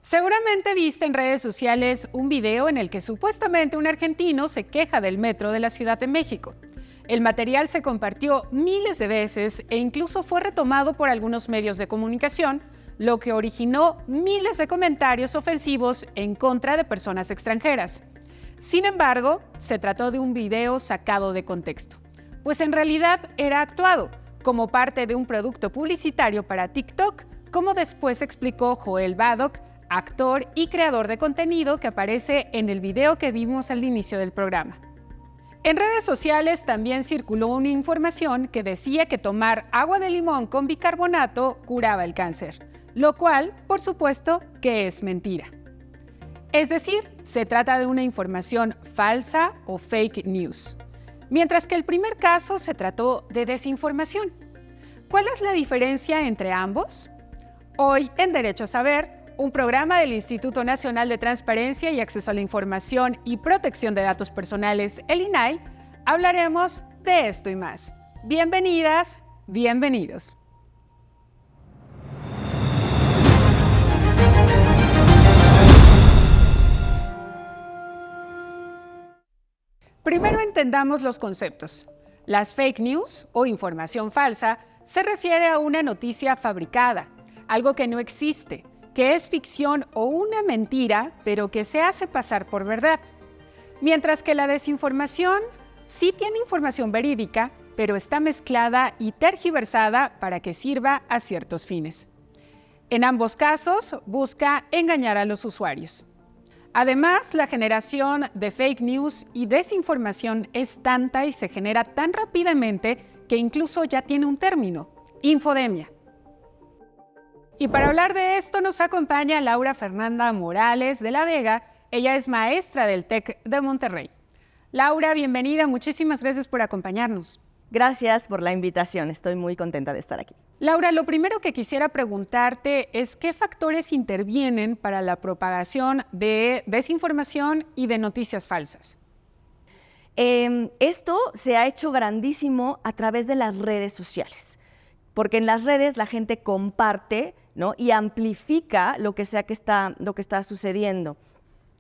Seguramente viste en redes sociales un video en el que supuestamente un argentino se queja del metro de la Ciudad de México. El material se compartió miles de veces e incluso fue retomado por algunos medios de comunicación, lo que originó miles de comentarios ofensivos en contra de personas extranjeras. Sin embargo, se trató de un video sacado de contexto, pues en realidad era actuado como parte de un producto publicitario para TikTok, como después explicó Joel Badok, actor y creador de contenido que aparece en el video que vimos al inicio del programa. En redes sociales también circuló una información que decía que tomar agua de limón con bicarbonato curaba el cáncer, lo cual, por supuesto, que es mentira. Es decir, se trata de una información falsa o fake news, mientras que el primer caso se trató de desinformación. ¿Cuál es la diferencia entre ambos? Hoy, en Derecho a Saber, un programa del Instituto Nacional de Transparencia y Acceso a la Información y Protección de Datos Personales, el INAI, hablaremos de esto y más. Bienvenidas, bienvenidos. Primero entendamos los conceptos. Las fake news o información falsa se refiere a una noticia fabricada, algo que no existe, que es ficción o una mentira, pero que se hace pasar por verdad. Mientras que la desinformación sí tiene información verídica, pero está mezclada y tergiversada para que sirva a ciertos fines. En ambos casos, busca engañar a los usuarios. Además, la generación de fake news y desinformación es tanta y se genera tan rápidamente que incluso ya tiene un término: infodemia. Y para hablar de esto nos acompaña Laura Fernanda Morales de la Vega. Ella es maestra del TEC de Monterrey. Laura, bienvenida. Muchísimas gracias por acompañarnos. Gracias por la invitación. Estoy muy contenta de estar aquí. Laura, lo primero que quisiera preguntarte es qué factores intervienen para la propagación de desinformación y de noticias falsas. Esto se ha hecho grandísimo a través de las redes sociales, porque en las redes la gente comparte, ¿no?, y amplifica lo que sea que está sucediendo.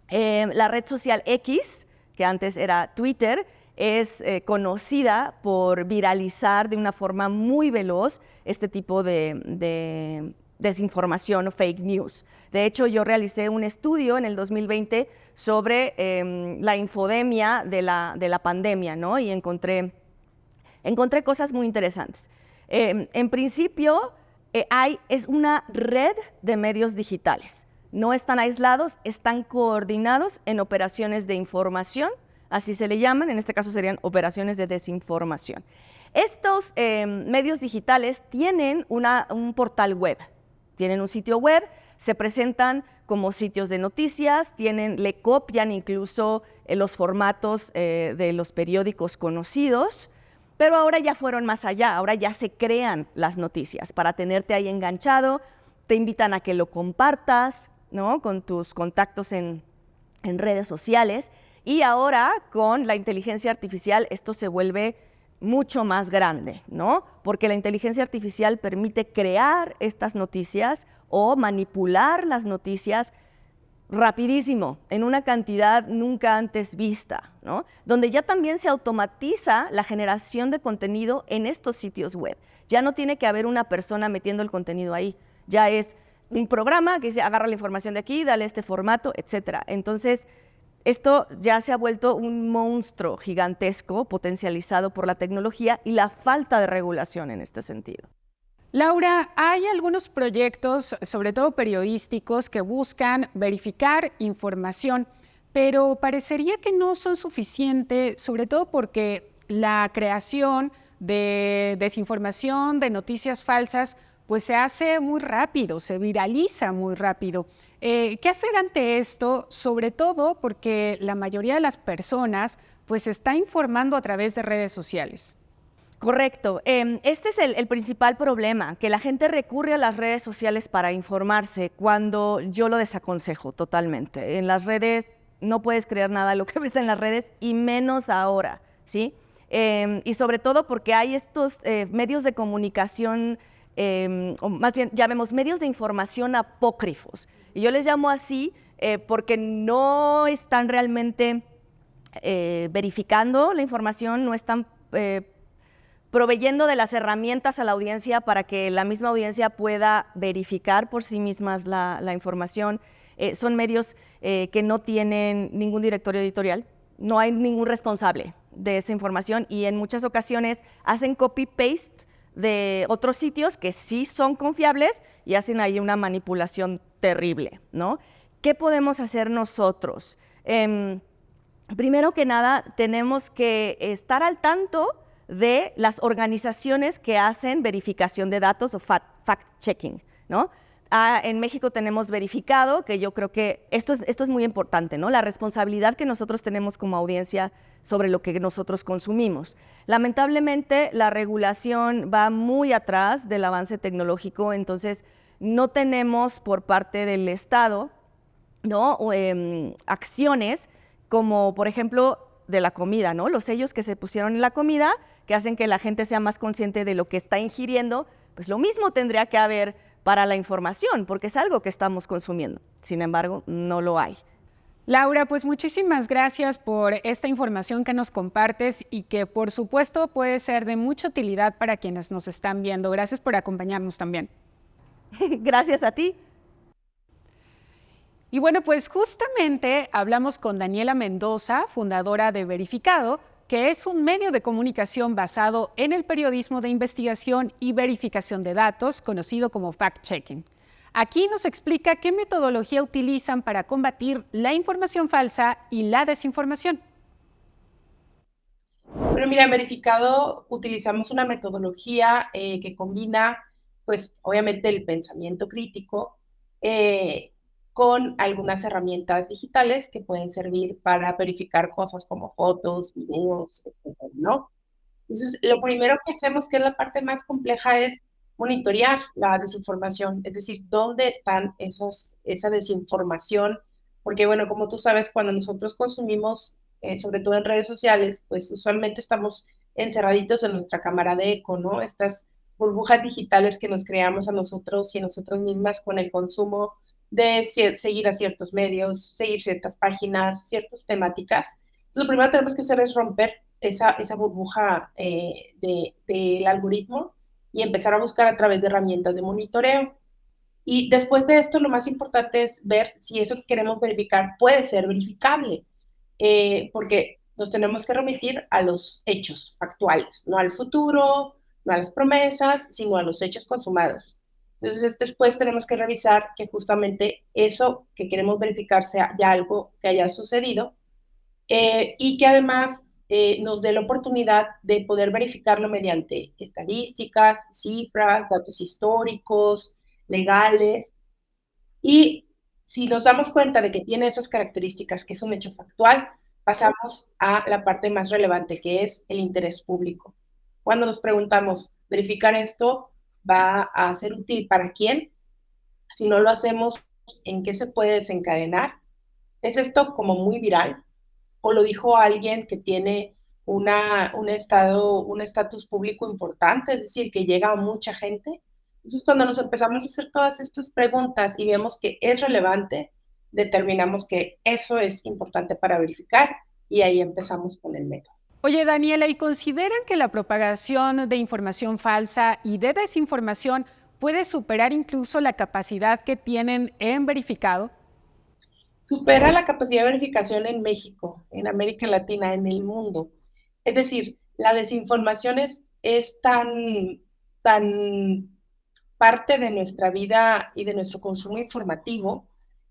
La red social X, que antes era Twitter, es conocida por viralizar de una forma muy veloz este tipo de desinformación o fake news. De hecho, yo realicé un estudio en el 2020 sobre la infodemia de la pandemia, ¿no? Y encontré cosas muy interesantes. En principio, es una red de medios digitales. No están aislados, están coordinados en operaciones de información, así se le llaman, en este caso serían operaciones de desinformación. Estos medios digitales tienen un portal web, tienen un sitio web, se presentan como sitios de noticias, le copian incluso los formatos de los periódicos conocidos, pero ahora ya fueron más allá, ahora ya se crean las noticias para tenerte ahí enganchado, te invitan a que lo compartas, ¿no?, con tus contactos en redes sociales. Y ahora, con la inteligencia artificial, esto se vuelve mucho más grande, ¿no? Porque la inteligencia artificial permite crear estas noticias o manipular las noticias rapidísimo, en una cantidad nunca antes vista, ¿no? Donde ya también se automatiza la generación de contenido en estos sitios web. Ya no tiene que haber una persona metiendo el contenido ahí, ya es un programa que dice agarra la información de aquí, dale este formato, etcétera. Entonces, esto ya se ha vuelto un monstruo gigantesco potencializado por la tecnología y la falta de regulación en este sentido. Laura, hay algunos proyectos, sobre todo periodísticos, que buscan verificar información, pero parecería que no son suficientes, sobre todo porque la creación de desinformación, de noticias falsas, pues se hace muy rápido, se viraliza muy rápido. ¿Qué hacer ante esto? Sobre todo porque la mayoría de las personas pues se está informando a través de redes sociales. Correcto. Este es el principal problema, que la gente recurre a las redes sociales para informarse cuando yo lo desaconsejo totalmente. En las redes no puedes creer nada de lo que ves en las redes y menos ahora, ¿sí? Y sobre todo porque hay estos medios de comunicación, o más bien, ya vemos medios de información apócrifos, Y yo les llamo así porque no están realmente verificando la información, no están proveyendo de las herramientas a la audiencia para que la misma audiencia pueda verificar por sí mismas la información. Son medios que no tienen ningún directorio editorial, no hay ningún responsable de esa información y en muchas ocasiones hacen copy-paste de otros sitios que sí son confiables y hacen ahí una manipulación terrible, ¿no? ¿Qué podemos hacer nosotros? Primero que nada, tenemos que estar al tanto de las organizaciones que hacen verificación de datos o fact-checking, ¿no? En México tenemos Verificado, que yo creo que esto es muy importante, ¿no? La responsabilidad que nosotros tenemos como audiencia sobre lo que nosotros consumimos. Lamentablemente, la regulación va muy atrás del avance tecnológico, entonces no tenemos por parte del Estado, ¿no? Acciones como, por ejemplo, de la comida, ¿no? Los sellos que se pusieron en la comida, que hacen que la gente sea más consciente de lo que está ingiriendo, pues lo mismo tendría que haber para la información, porque es algo que estamos consumiendo. Sin embargo, no lo hay. Laura, pues muchísimas gracias por esta información que nos compartes y que por supuesto puede ser de mucha utilidad para quienes nos están viendo. Gracias por acompañarnos también. Gracias a ti. Y bueno, pues justamente hablamos con Daniela Mendoza, fundadora de Verificado, que es un medio de comunicación basado en el periodismo de investigación y verificación de datos, conocido como fact-checking. Aquí nos explica qué metodología utilizan para combatir la información falsa y la desinformación. Pero mira, en Verificado utilizamos una metodología que combina, pues obviamente el pensamiento crítico con algunas herramientas digitales que pueden servir para verificar cosas como fotos, videos, etcétera, ¿no? Entonces, lo primero que hacemos, que es la parte más compleja, es monitorear la desinformación, es decir, dónde están esa desinformación, porque bueno, como tú sabes, cuando nosotros consumimos, sobre todo en redes sociales, pues usualmente estamos encerraditos en nuestra cámara de eco, ¿no? Estas burbujas digitales que nos creamos a nosotros y a nosotras mismas con el consumo de seguir a ciertos medios, seguir ciertas páginas, ciertas temáticas. Lo primero que tenemos que hacer es romper esa burbuja del algoritmo y empezar a buscar a través de herramientas de monitoreo. Y después de esto, lo más importante es ver si eso que queremos verificar puede ser verificable, porque nos tenemos que remitir a los hechos factuales, no al futuro, no a las promesas, sino a los hechos consumados. Entonces, después tenemos que revisar que justamente eso que queremos verificar sea ya algo que haya sucedido y que además nos dé la oportunidad de poder verificarlo mediante estadísticas, cifras, datos históricos, legales. Y si nos damos cuenta de que tiene esas características, que es un hecho factual, pasamos a la parte más relevante, que es el interés público. Cuando nos preguntamos, ¿verificar esto va a ser útil para quién? Si no lo hacemos, ¿en qué se puede desencadenar? ¿Es esto como muy viral? ¿O lo dijo alguien que tiene un estatus público importante, es decir, que llega a mucha gente? Entonces, cuando nos empezamos a hacer todas estas preguntas y vemos que es relevante, determinamos que eso es importante para verificar y ahí empezamos con el método. Oye, Daniela, ¿y consideran que la propagación de información falsa y de desinformación puede superar incluso la capacidad que tienen en Verificado? Supera la capacidad de verificación en México, en América Latina, en el mundo. Es decir, la desinformación es tan parte de nuestra vida y de nuestro consumo informativo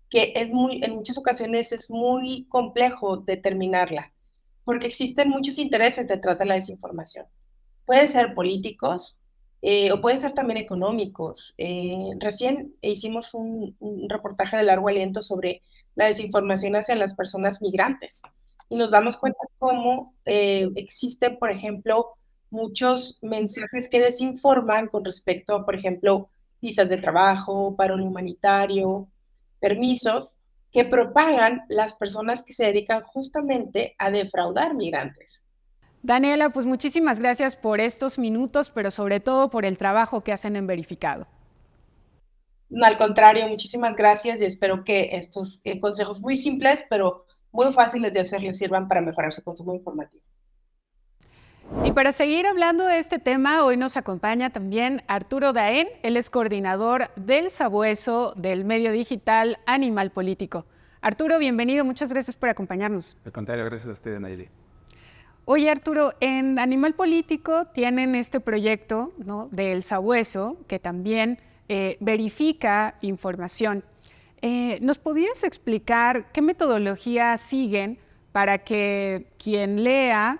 que en muchas ocasiones es muy complejo determinarla, porque existen muchos intereses detrás de la desinformación. Pueden ser políticos o pueden ser también económicos. Recién hicimos un reportaje de largo aliento sobre la desinformación hacia las personas migrantes y nos damos cuenta cómo existen, por ejemplo, muchos mensajes que desinforman con respecto a, por ejemplo, visas de trabajo, paro humanitario, permisos que propagan las personas que se dedican justamente a defraudar migrantes. Daniela, pues muchísimas gracias por estos minutos, pero sobre todo por el trabajo que hacen en Verificado. No, al contrario, muchísimas gracias y espero que estos consejos muy simples, pero muy fáciles de hacer, les sirvan para mejorar su consumo informativo. Y para seguir hablando de este tema, hoy nos acompaña también Arturo Daén, él es coordinador del Sabueso del medio digital Animal Político. Arturo, bienvenido, muchas gracias por acompañarnos. Al contrario, gracias a usted, Nayeli. Oye, Arturo, en Animal Político tienen este proyecto, ¿no?, del Sabueso, que también verifica información. ¿Nos podrías explicar qué metodología siguen para que quien lea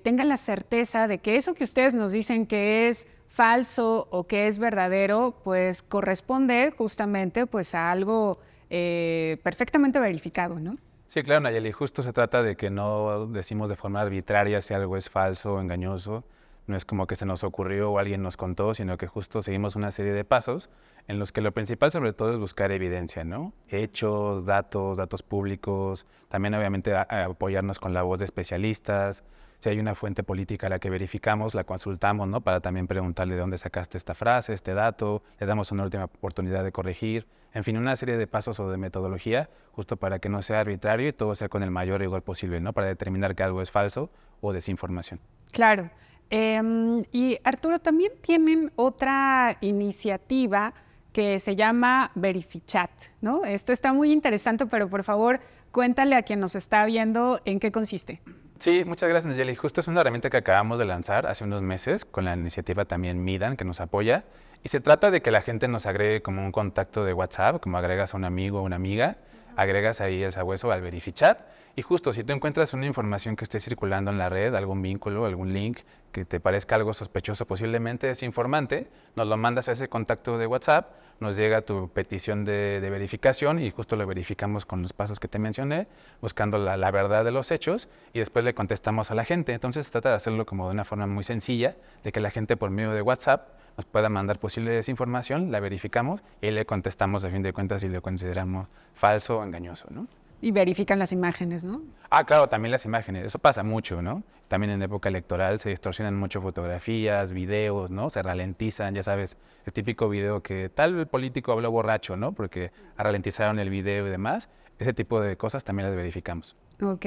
tenga la certeza de que eso que ustedes nos dicen que es falso o que es verdadero, pues corresponde justamente pues a algo perfectamente verificado, ¿no? Sí, claro, Nayeli, justo se trata de que no decimos de forma arbitraria si algo es falso o engañoso. No es como que se nos ocurrió o alguien nos contó, sino que justo seguimos una serie de pasos en los que lo principal sobre todo es buscar evidencia, ¿no? Hechos, datos públicos, también obviamente apoyarnos con la voz de especialistas. Si hay una fuente política a la que verificamos, la consultamos, ¿no? Para también preguntarle de dónde sacaste esta frase, este dato, le damos una última oportunidad de corregir. En fin, una serie de pasos o de metodología justo para que no sea arbitrario y todo sea con el mayor rigor posible, ¿no? Para determinar que algo es falso o desinformación. Claro. Y Arturo, también tienen otra iniciativa que se llama Verifichat, ¿no? Esto está muy interesante, pero por favor, cuéntale a quien nos está viendo en qué consiste. Sí, muchas gracias, Nayeli. Justo es una herramienta que acabamos de lanzar hace unos meses con la iniciativa también Midan, que nos apoya. Y se trata de que la gente nos agregue como un contacto de WhatsApp, como agregas a un amigo o una amiga, agregas ahí el Sabueso al Verifichat. Y justo si tú encuentras una información que esté circulando en la red, algún vínculo, algún link que te parezca algo sospechoso, posiblemente desinformante, nos lo mandas a ese contacto de WhatsApp, nos llega tu petición de verificación y justo lo verificamos con los pasos que te mencioné, buscando la verdad de los hechos y después le contestamos a la gente. Entonces se trata de hacerlo como de una forma muy sencilla, de que la gente por medio de WhatsApp nos pueda mandar posible desinformación, la verificamos y le contestamos a fin de cuentas si lo consideramos falso o engañoso, ¿no? Y verifican las imágenes, ¿no? Ah, claro, también las imágenes, eso pasa mucho, ¿no? También en época electoral se distorsionan mucho fotografías, videos, ¿no? Se ralentizan, ya sabes, el típico video que tal político habló borracho, ¿no? Porque ralentizaron el video y demás. Ese tipo de cosas también las verificamos. Ok.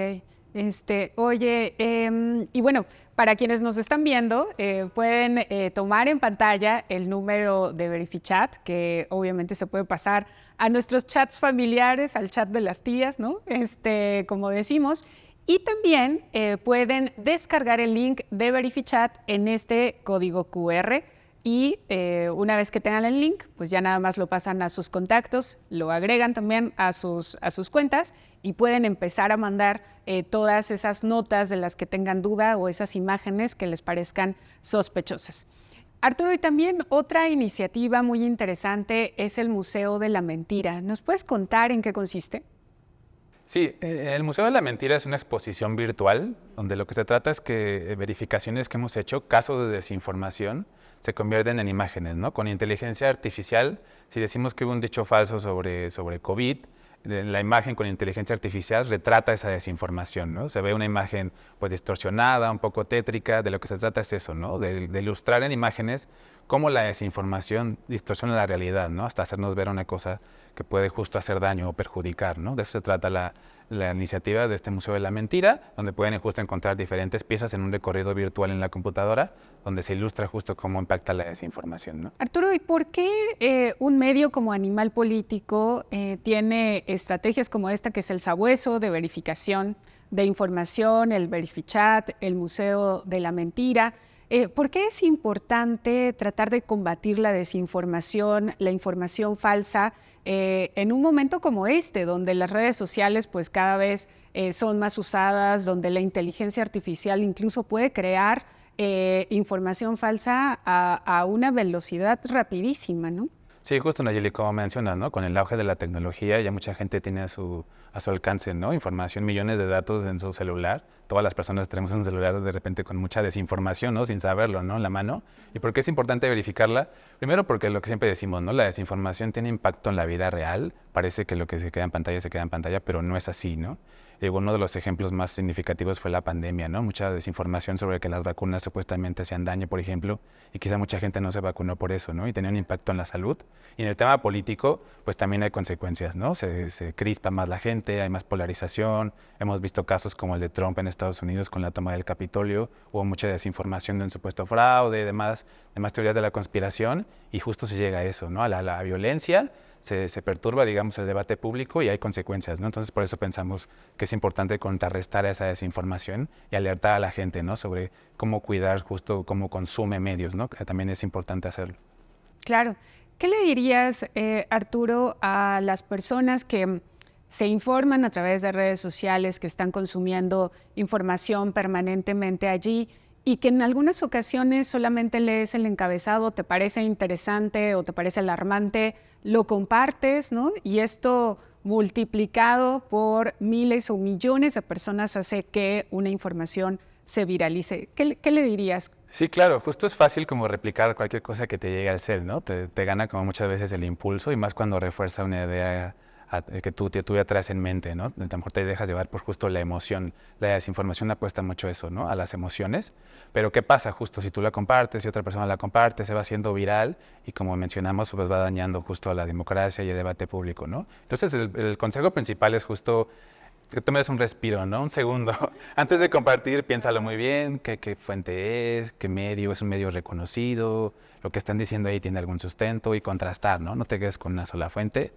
Oye, y bueno, para quienes nos están viendo, pueden tomar en pantalla el número de Verifichat, que obviamente se puede pasar a nuestros chats familiares, al chat de las tías, ¿no? Como decimos. Y también pueden descargar el link de Verifichat en este código QR. Y una vez que tengan el link, pues ya nada más lo pasan a sus contactos, lo agregan también a sus cuentas y pueden empezar a mandar todas esas notas de las que tengan duda o esas imágenes que les parezcan sospechosas. Arturo, y también otra iniciativa muy interesante es el Museo de la Mentira. ¿Nos puedes contar en qué consiste? Sí, el Museo de la Mentira es una exposición virtual donde lo que se trata es que verificaciones que hemos hecho, casos de desinformación, se convierten en imágenes, ¿no? Con inteligencia artificial, si decimos que hubo un dicho falso sobre COVID, la imagen con inteligencia artificial retrata esa desinformación, ¿no? Se ve una imagen pues distorsionada, un poco tétrica, de lo que se trata es eso, ¿no? De ilustrar en imágenes cómo la desinformación distorsiona la realidad, ¿no? Hasta hacernos ver una cosa que puede justo hacer daño o perjudicar, ¿no? De eso se trata la iniciativa de este Museo de la Mentira, donde pueden justo encontrar diferentes piezas en un recorrido virtual en la computadora, donde se ilustra justo cómo impacta la desinformación, ¿no? Arturo, ¿y por qué un medio como Animal Político tiene estrategias como esta, que es el Sabueso de verificación de información, el Verifichat, el Museo de la Mentira? ¿Por qué es importante tratar de combatir la desinformación, la información falsa, en un momento como este, donde las redes sociales pues cada vez son más usadas, donde la inteligencia artificial incluso puede crear información falsa a una velocidad rapidísima, ¿no? Sí, justo, Nayeli, como mencionas, ¿no? Con el auge de la tecnología ya mucha gente tiene a su alcance, ¿no? Información, millones de datos en su celular. Todas las personas tenemos un celular de repente con mucha desinformación, ¿no? Sin saberlo, ¿no? En la mano. ¿Y por qué es importante verificarla? Primero porque lo que siempre decimos, ¿no? La desinformación tiene impacto en la vida real, parece que lo que se queda en pantalla, pero no es así, ¿no? Digo, uno de los ejemplos más significativos fue la pandemia, ¿no? Mucha desinformación sobre que las vacunas supuestamente hacían daño, por ejemplo, y quizá mucha gente no se vacunó por eso, ¿no? Y tenía un impacto en la salud. Y en el tema político, pues también hay consecuencias, ¿no? Se crispa más la gente, hay más polarización. Hemos visto casos como el de Trump en Estados Unidos con la toma del Capitolio. Hubo mucha desinformación de un supuesto fraude, demás teorías de la conspiración, y justo se llega a eso, ¿no? A la violencia. Se perturba, digamos, el debate público y hay consecuencias, ¿no? Entonces, por eso pensamos que es importante contrarrestar esa desinformación y alertar a la gente, ¿no? Sobre cómo cuidar justo cómo consume medios, ¿no? Que también es importante hacerlo. Claro. ¿Qué le dirías, Arturo, a las personas que se informan a través de redes sociales, que están consumiendo información permanentemente allí y que en algunas ocasiones solamente lees el encabezado, te parece interesante o te parece alarmante, lo compartes, ¿no? Y esto multiplicado por miles o millones de personas hace que una información se viralice? ¿Qué le dirías? Sí, claro, justo es fácil como replicar cualquier cosa que te llegue al cel, ¿no? Te gana como muchas veces el impulso y más cuando refuerza una idea que tú ya traes en mente, ¿no? A lo mejor te dejas llevar por justo la emoción. La desinformación apuesta mucho eso, ¿no? A las emociones. Pero ¿qué pasa? Justo si tú la compartes y otra persona la comparte, se va haciendo viral y como mencionamos, pues va dañando justo a la democracia y el debate público, ¿no? Entonces el consejo principal es justo que tomes un respiro, ¿no? Un segundo. Antes de compartir, piénsalo muy bien, qué fuente es, qué medio, es un medio reconocido, lo que están diciendo ahí tiene algún sustento y contrastar, ¿no? No te quedes con una sola fuente,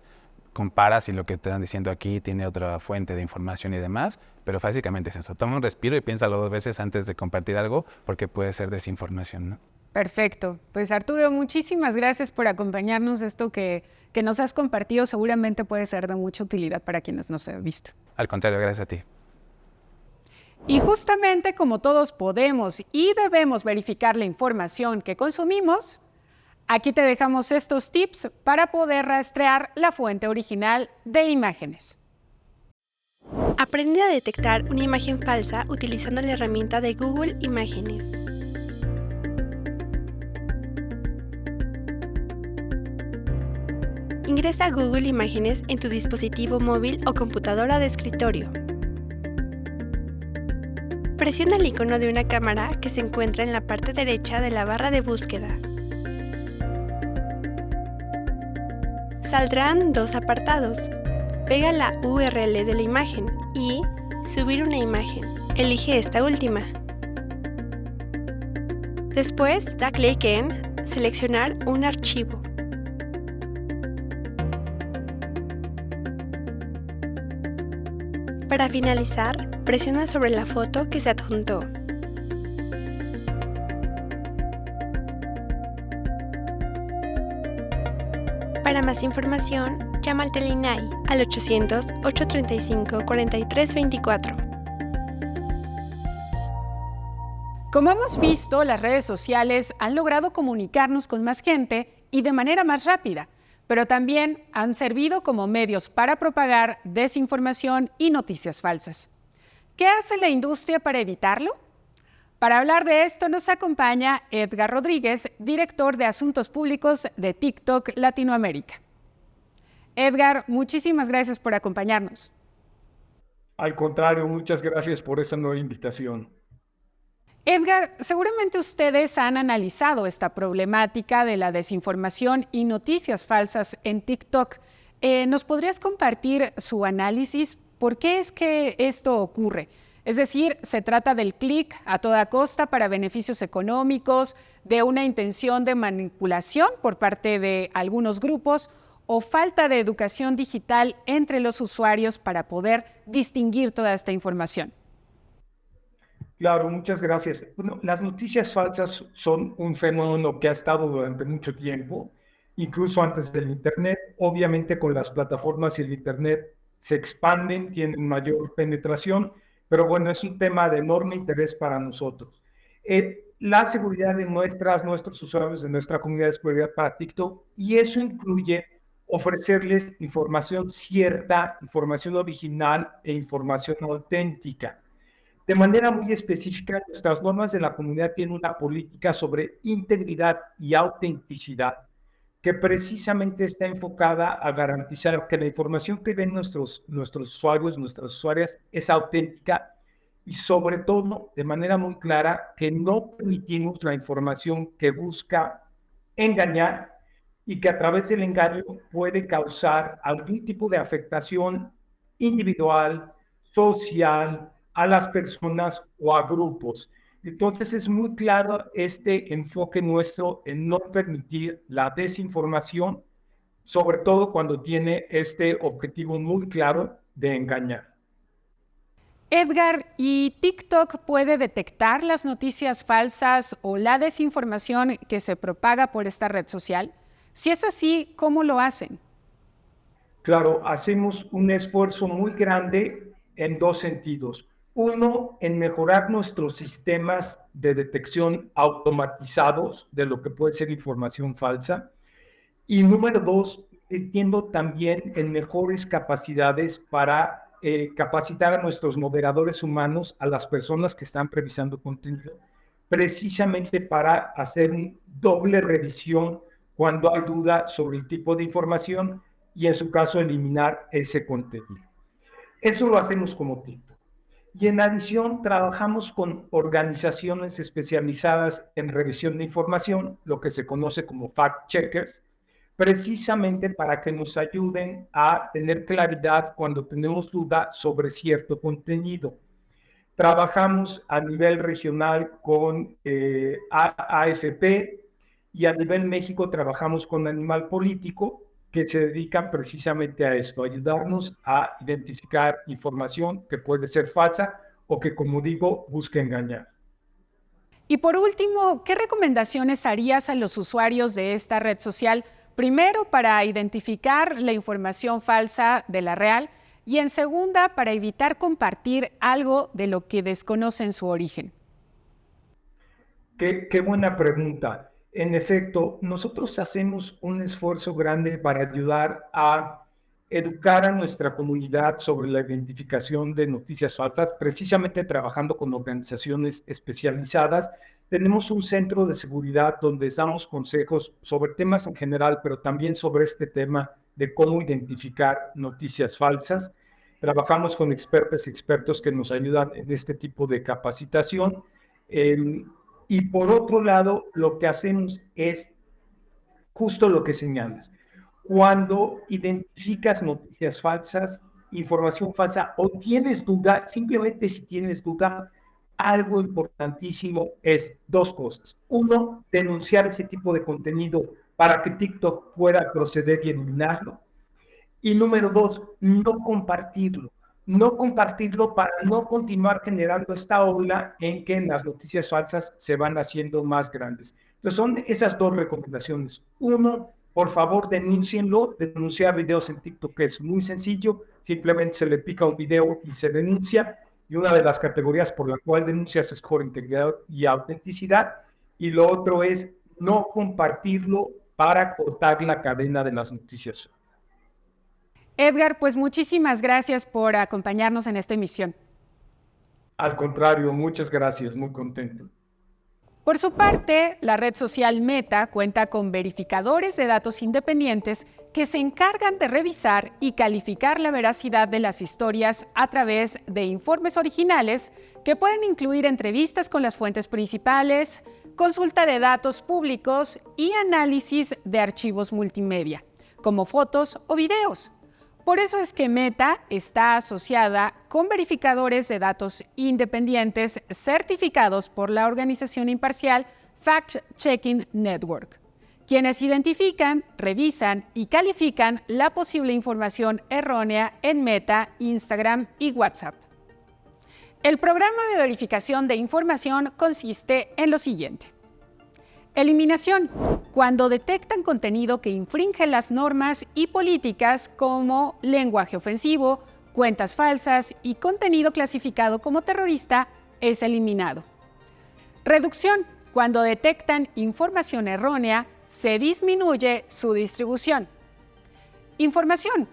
comparas si lo que te están diciendo aquí tiene otra fuente de información y demás, pero básicamente es eso. Toma un respiro y piénsalo 2 veces antes de compartir algo porque puede ser desinformación, ¿no? Perfecto. Pues Arturo, muchísimas gracias por acompañarnos. Esto que nos has compartido seguramente puede ser de mucha utilidad para quienes nos han visto. Al contrario, gracias a ti. Y justamente como todos podemos y debemos verificar la información que consumimos, aquí te dejamos estos tips para poder rastrear la fuente original de imágenes. Aprende a detectar una imagen falsa utilizando la herramienta de Google Imágenes. Ingresa a Google Imágenes en tu dispositivo móvil o computadora de escritorio. Presiona el icono de una cámara que se encuentra en la parte derecha de la barra de búsqueda. Saldrán 2 apartados. Pega la URL de la imagen y Subir una imagen. Elige esta última. Después, da clic en Seleccionar un archivo. Para finalizar, presiona sobre la foto que se adjuntó. Para más información, llama al Telinai al 800-835-4324. Como hemos visto, las redes sociales han logrado comunicarnos con más gente y de manera más rápida, pero también han servido como medios para propagar desinformación y noticias falsas. ¿Qué hace la industria para evitarlo? Para hablar de esto nos acompaña Edgar Rodríguez, director de Asuntos Públicos de TikTok Latinoamérica. Edgar, muchísimas gracias por acompañarnos. Al contrario, muchas gracias por esta nueva invitación. Edgar, seguramente ustedes han analizado esta problemática de la desinformación y noticias falsas en TikTok. ¿Nos podrías compartir su análisis? ¿Por qué es que esto ocurre? Es decir, ¿se trata del clic a toda costa para beneficios económicos, de una intención de manipulación por parte de algunos grupos o falta de educación digital entre los usuarios para poder distinguir toda esta información? Claro, muchas gracias. Bueno, las noticias falsas son un fenómeno que ha estado durante mucho tiempo, incluso antes del Internet. Obviamente con las plataformas y el Internet se expanden, tienen mayor penetración, pero bueno, es un tema de enorme interés para nosotros. La seguridad de nuestros usuarios, de nuestra comunidad es prioridad para TikTok y eso incluye ofrecerles información cierta, información original e información auténtica. De manera muy específica, nuestras normas de la comunidad tienen una política sobre integridad y autenticidad que precisamente está enfocada a garantizar que la información que ven nuestros usuarios, nuestras usuarias, es auténtica y sobre todo, de manera muy clara, que no permitimos la información que busca engañar y que a través del engaño puede causar algún tipo de afectación individual, social, a las personas o a grupos. Entonces es muy claro este enfoque nuestro en no permitir la desinformación, sobre todo cuando tiene este objetivo muy claro de engañar. Edgar, ¿y TikTok puede detectar las noticias falsas o la desinformación que se propaga por esta red social? Si es así, ¿cómo lo hacen? Claro, hacemos un esfuerzo muy grande en dos sentidos. Uno, en mejorar nuestros sistemas de detección automatizados de lo que puede ser información falsa. Y número dos, entiendo también en mejores capacidades para capacitar a nuestros moderadores humanos, a las personas que están revisando contenido, precisamente para hacer una doble revisión cuando hay duda sobre el tipo de información y en su caso eliminar ese contenido. Eso lo hacemos como TikTok. Y en adición, trabajamos con organizaciones especializadas en revisión de información, lo que se conoce como fact-checkers, precisamente para que nos ayuden a tener claridad cuando tenemos duda sobre cierto contenido. Trabajamos a nivel regional con AFP y a nivel México trabajamos con Animal Político, que se dedican precisamente a esto, a ayudarnos a identificar información que puede ser falsa o que, como digo, busca engañar. Y por último, ¿qué recomendaciones harías a los usuarios de esta red social? Primero, para identificar la información falsa de la real y en segunda, para evitar compartir algo de lo que desconocen su origen. Qué buena pregunta. En efecto, nosotros hacemos un esfuerzo grande para ayudar a educar a nuestra comunidad sobre la identificación de noticias falsas, precisamente trabajando con organizaciones especializadas. Tenemos un centro de seguridad donde damos consejos sobre temas en general, pero también sobre este tema de cómo identificar noticias falsas. Trabajamos con expertas y expertos que nos ayudan en este tipo de capacitación. Y por otro lado, lo que hacemos es justo lo que señalas. Cuando identificas noticias falsas, información falsa o tienes duda, simplemente si tienes duda, algo importantísimo es dos cosas. Uno, denunciar ese tipo de contenido para que TikTok pueda proceder y eliminarlo. Y número dos, no compartirlo. No compartirlo para no continuar generando esta ola en que las noticias falsas se van haciendo más grandes. Entonces son esas dos recomendaciones. Uno, por favor, denúncienlo. Denunciar videos en TikTok es muy sencillo. Simplemente se le pica un video y se denuncia. Y una de las categorías por la cual denuncias es por integridad y autenticidad. Y lo otro es no compartirlo para cortar la cadena de las noticias. Edgar, pues muchísimas gracias por acompañarnos en esta emisión. Al contrario, muchas gracias, muy contento. Por su parte, la red social Meta cuenta con verificadores de datos independientes que se encargan de revisar y calificar la veracidad de las historias a través de informes originales que pueden incluir entrevistas con las fuentes principales, consulta de datos públicos y análisis de archivos multimedia, como fotos o videos. Por eso es que Meta está asociada con verificadores de datos independientes certificados por la organización imparcial Fact Checking Network, quienes identifican, revisan y califican la posible información errónea en Meta, Instagram y WhatsApp. El programa de verificación de información consiste en lo siguiente. Eliminación. Cuando detectan contenido que infringe las normas y políticas como lenguaje ofensivo, cuentas falsas y contenido clasificado como terrorista, es eliminado. Reducción. Cuando detectan información errónea, se disminuye su distribución. Información.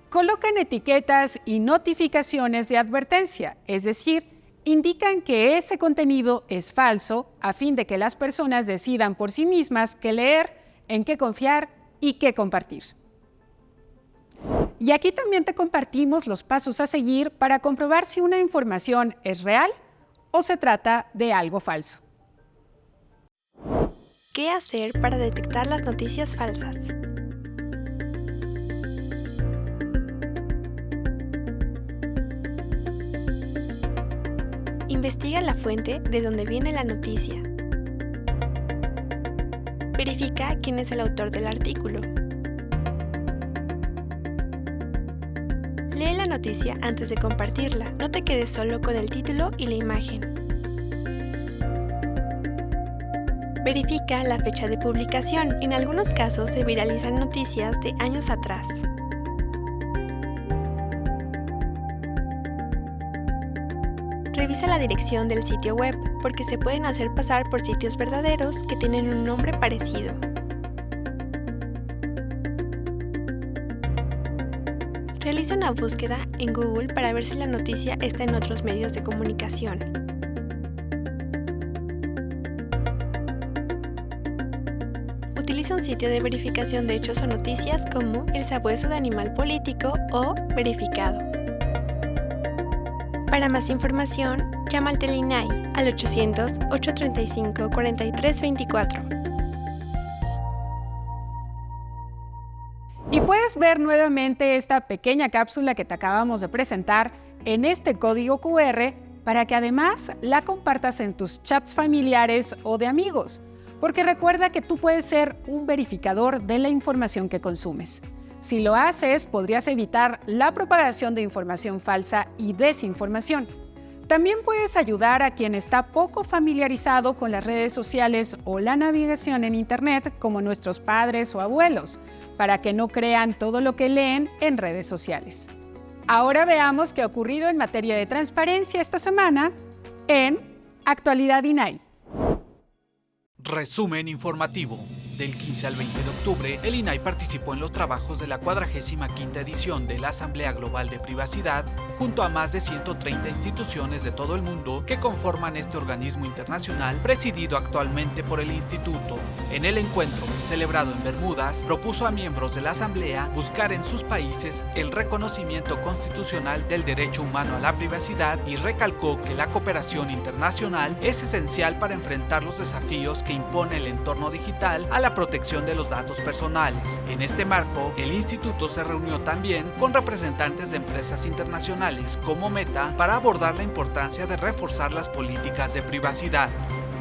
Colocan etiquetas y notificaciones de advertencia, es decir, indican que ese contenido es falso a fin de que las personas decidan por sí mismas qué leer, en qué confiar y qué compartir. Y aquí también te compartimos los pasos a seguir para comprobar si una información es real o se trata de algo falso. ¿Qué hacer para detectar las noticias falsas? Investiga la fuente de donde viene la noticia. Verifica quién es el autor del artículo. Lee la noticia antes de compartirla. No te quedes solo con el título y la imagen. Verifica la fecha de publicación. En algunos casos se viralizan noticias de años atrás. Revisa la dirección del sitio web, porque se pueden hacer pasar por sitios verdaderos que tienen un nombre parecido. Realiza una búsqueda en Google para ver si la noticia está en otros medios de comunicación. Utiliza un sitio de verificación de hechos o noticias como El Sabueso de Animal Político o Verificado. Para más información, llama al INAI al 800-835-4324. Y puedes ver nuevamente esta pequeña cápsula que te acabamos de presentar en este código QR para que además la compartas en tus chats familiares o de amigos, porque recuerda que tú puedes ser un verificador de la información que consumes. Si lo haces, podrías evitar la propagación de información falsa y desinformación. También puedes ayudar a quien está poco familiarizado con las redes sociales o la navegación en Internet, como nuestros padres o abuelos, para que no crean todo lo que leen en redes sociales. Ahora veamos qué ha ocurrido en materia de transparencia esta semana en Actualidad INAI. Resumen informativo. Del 15 al 20 de octubre, el INAI participó en los trabajos de la 45ª edición de la Asamblea Global de Privacidad, junto a más de 130 instituciones de todo el mundo que conforman este organismo internacional presidido actualmente por el Instituto. En el encuentro, celebrado en Bermudas, propuso a miembros de la Asamblea buscar en sus países el reconocimiento constitucional del derecho humano a la privacidad y recalcó que la cooperación internacional es esencial para enfrentar los desafíos que impone el entorno digital a la protección de los datos personales. En este marco, el instituto se reunió también con representantes de empresas internacionales como Meta para abordar la importancia de reforzar las políticas de privacidad.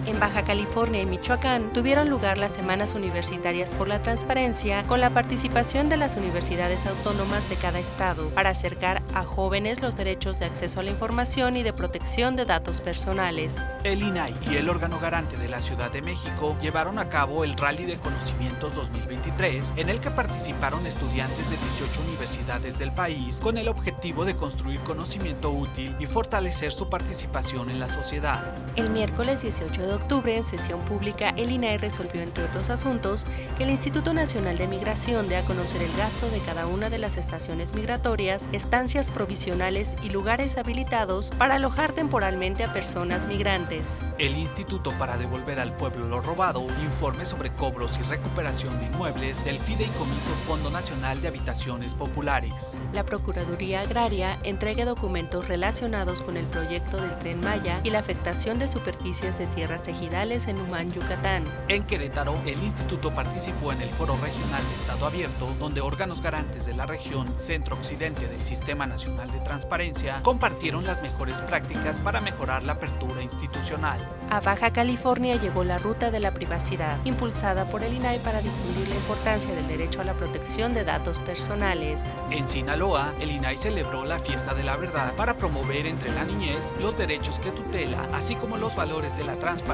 En Baja California y Michoacán tuvieron lugar las Semanas Universitarias por la Transparencia con la participación de las universidades autónomas de cada estado para acercar a jóvenes los derechos de acceso a la información y de protección de datos personales. El INAI y el órgano garante de la Ciudad de México llevaron a cabo el Rally de Conocimientos 2023, en el que participaron estudiantes de 18 universidades del país con el objetivo de construir conocimiento útil y fortalecer su participación en la sociedad. El miércoles 18 de octubre, en sesión pública, el INAI resolvió, entre otros asuntos, que el Instituto Nacional de Migración dé a conocer el gasto de cada una de las estaciones migratorias, estancias provisionales y lugares habilitados para alojar temporalmente a personas migrantes. El Instituto para Devolver al Pueblo lo Robado informe sobre cobros y recuperación de inmuebles del Fideicomiso Fondo Nacional de Habitaciones Populares. La Procuraduría Agraria entregue documentos relacionados con el proyecto del Tren Maya y la afectación de superficies de tierras ejidales en Humán, Yucatán. En Querétaro, el instituto participó en el Foro Regional de Estado Abierto, donde órganos garantes de la región centro-occidente del Sistema Nacional de Transparencia compartieron las mejores prácticas para mejorar la apertura institucional. A Baja California llegó la Ruta de la Privacidad, impulsada por el INAI para difundir la importancia del derecho a la protección de datos personales. En Sinaloa, el INAI celebró la Fiesta de la Verdad para promover entre la niñez los derechos que tutela, así como los valores de la transparencia,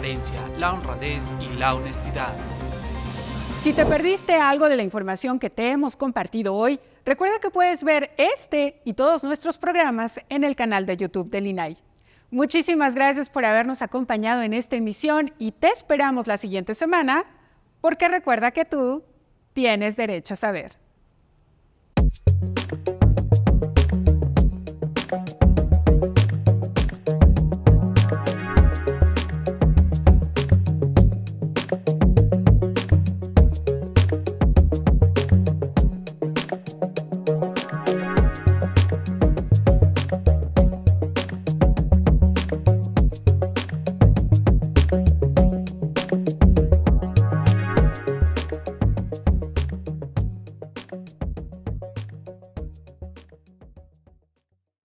la honradez y la honestidad. Si te perdiste algo de la información que te hemos compartido hoy, recuerda que puedes ver este y todos nuestros programas en el canal de YouTube del INAI. Muchísimas gracias por habernos acompañado en esta emisión y te esperamos la siguiente semana, porque recuerda que tú tienes derecho a saber.